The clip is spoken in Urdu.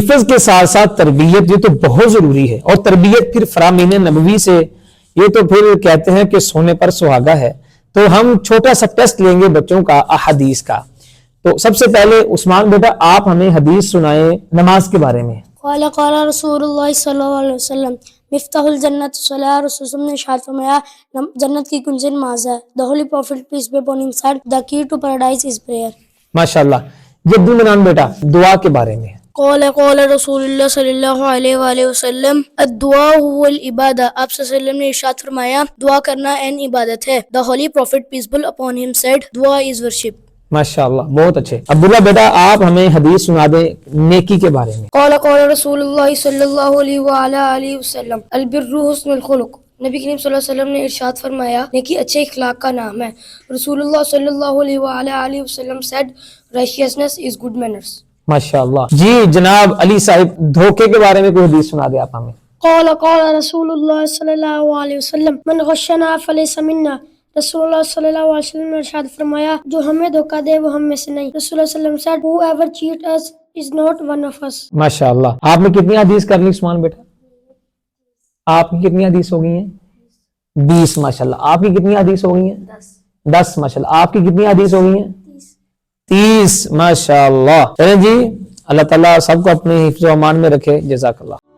حفظ کے ساتھ ساتھ تربیت یہ تو بہت ضروری ہے، اور تربیت پھر فرامین نبوی سے، یہ تو پھر کہتے ہیں کہ سونے پر سہاگا ہے۔ تو ہم چھوٹا سا ٹیسٹ لیں گے بچوں کا احادیث کا۔ تو سب سے پہلے عثمان بیٹا آپ ہمیں حدیث سنائیں نماز کے بارے میں۔ قال قال رسول اللہ صلی اللہ علیہ وسلم مفتاح الجنت الصلاۃ، رسول اللہ نے ارشاد فرمایا جنت کی کنجی نماز ہے۔ The Holy Prophet peace be upon him said the key to paradise is prayer۔ ماشاءاللہ۔ جدو منان بیٹا دعا کے بارے میں۔ قال قال رسول اللہ صلی اللہ علیہ وآلہ وسلم الدعاء هو العبادہ، آپ صلی اللہ علیہ وسلم نے ارشاد فرمایا دعا کرنا این عبادت ہے۔ The Holy Prophet peace be upon him said دعا is worship۔ ماشاءاللہ بہت اچھے۔ عبداللہ بیٹا آپ ہمیں حدیث سنا دیں نیکی کے بارے میں۔ قال قال رسول اللہ صلی اللہ علیہ وآلہ وسلم البر حسن الخلق، نبی کریم صلی اللہ علیہ وسلم نے ارشاد فرمایا نیکی اچھے اخلاق کا نام ہے۔ رسول اللہ صلی اللہ علیہ وآلہ وسلم said righteousness is good manners۔ ماشاءاللہ۔ جی جناب علی صاحب دھوکے کے بارے میں کوئی حدیث سنا دیں آپ ہمیں۔ قال قال رسول اللہ صلی اللہ علیہ وسلم من غشنا فلیس منا، رسول اللہ صلی اللہ علیہ وسلم نے ارشاد فرمایا جو ہمیں دھوکہ دے وہ ہم میں سے نہیں۔ رسول اللہ صلی اللہ علیہ وسلم said whoever cheat us is not one of us۔ ماشاءاللہ۔ آپ نے کتنی حدیث کر لی عثمان بیٹا؟ آپ کی کتنی حدیث ہو گئی ہیں؟ 20 ماشاءاللہ۔ آپ کی کتنی حدیث ہو گئی ہیں؟ 10 ماشاءاللہ۔ آپ کی کتنی حدیث ہو گئی ہیں؟ 30 ماشاءاللہ۔ چلیں جی اللہ تعالیٰ سب کو اپنے حفظ و امان میں رکھے۔ جزاک اللہ۔